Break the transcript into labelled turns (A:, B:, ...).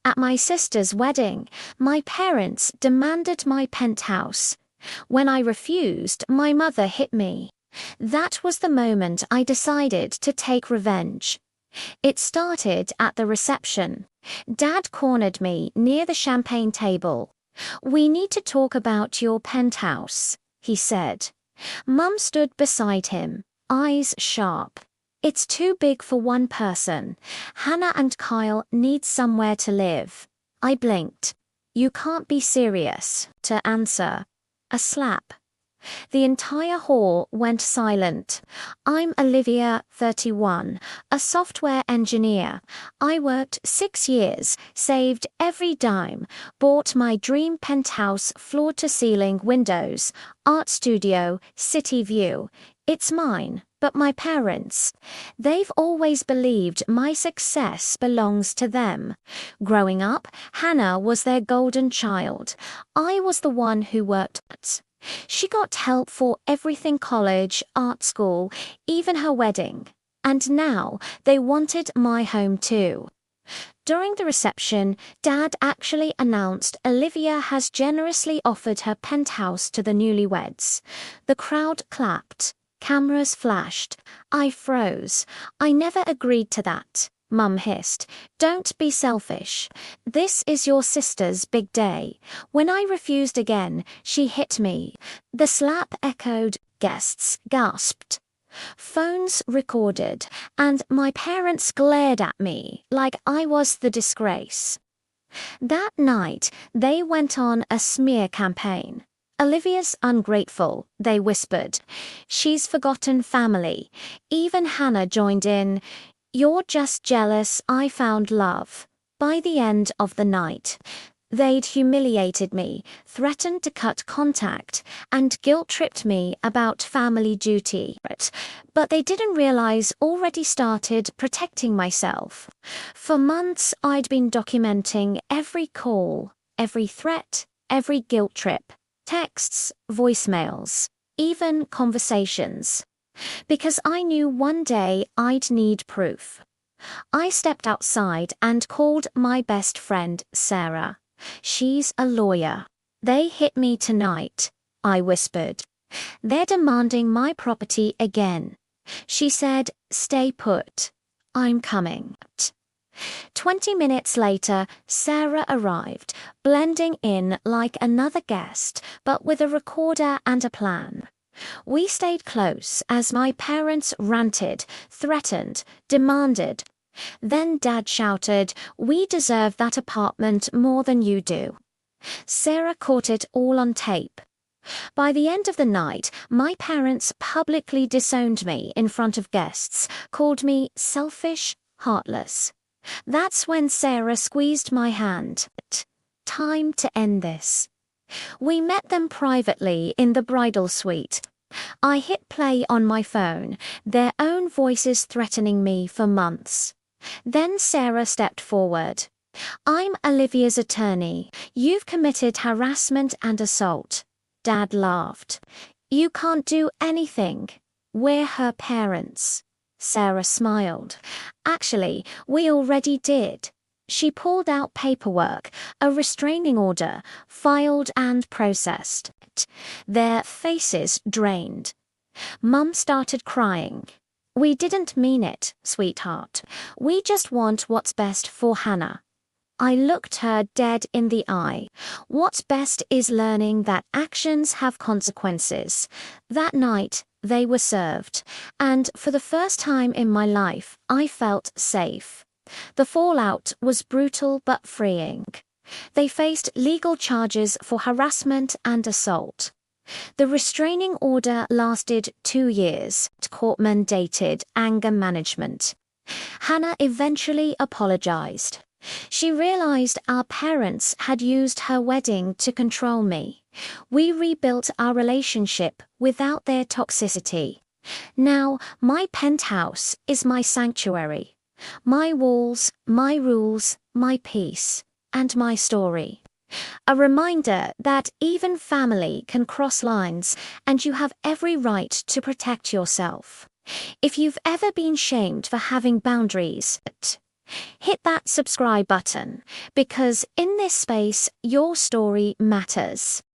A: At my sister's wedding, my parents demanded my penthouse. When I refused, my mother hit me. That was the moment I decided to take revenge. It started at the reception. Dad cornered me near the champagne table. "We need to talk about your penthouse," he said. Mum stood beside him, eyes sharp. "It's too big for one person. Hannah and Kyle need somewhere to live." I blinked. "You can't be serious." To answer, a slap. The entire hall went silent. "I'm Olivia, 31, a software engineer. I worked 6 years, saved every dime, bought my dream penthouse, floor-to-ceiling windows, art studio, city view. It's mine, but my parents, they've always believed my success belongs to them. Growing up, Hannah was their golden child. I was the one who worked. She got help for everything: college, art school, even her wedding. And now they wanted my home too." During the reception, Dad actually announced Olivia has generously offered her penthouse to the newlyweds. The crowd clapped. Cameras flashed. I froze. "I never agreed to that," Mum hissed. "Don't be selfish. This is your sister's big day." When I refused again, she hit me. The slap echoed. Guests gasped. Phones recorded, and my parents glared at me like I was the disgrace. That night, they went on a smear campaign. "Olivia's ungrateful," they whispered. "She's forgotten family." Even Hannah joined in. "You're just jealous I found love." By the end of the night, they'd humiliated me, threatened to cut contact, and guilt-tripped me about family duty. But they didn't realize already started protecting myself. For months, I'd been documenting every call, every threat, every guilt trip. Texts, voicemails, even conversations. Because I knew one day I'd need proof. I stepped outside and called my best friend, Sarah. "She's a lawyer." "They hit me tonight," I whispered. "They're demanding my property again." She said, "Stay put. I'm coming." 20 minutes later, Sarah arrived, blending in like another guest, but with a recorder and a plan. We stayed close as my parents ranted, threatened, demanded. Then Dad shouted, "We deserve that apartment more than you do." Sarah caught it all on tape. By the end of the night, my parents publicly disowned me in front of guests, called me selfish, heartless. That's when Sarah squeezed my hand. Time to end this. We met them privately in the bridal suite. I hit play on my phone, their own voices threatening me for months. Then Sarah stepped forward. "I'm Olivia's attorney. You've committed harassment and assault." Dad laughed. "You can't do anything. We're her parents." Sarah smiled. "Actually, we already did." She pulled out paperwork, a restraining order, filed and processed. Their faces drained. Mum started crying. "We didn't mean it, sweetheart. We just want what's best for Hannah." I looked her dead in the eye. What's best is learning that actions have consequences. That night, they were served, and for the first time in my life, I felt safe. The fallout was brutal but freeing. They faced legal charges for harassment and assault. The restraining order lasted 2 years. Court-mandated anger management. Hannah eventually apologized. She realized our parents had used her wedding to control me. We rebuilt our relationship without their toxicity. Now, my penthouse is my sanctuary. My walls, my rules, my peace, and my story. A reminder that even family can cross lines, and you have every right to protect yourself. If you've ever been shamed for having boundaries, Hit that subscribe button, because in this space, your story matters.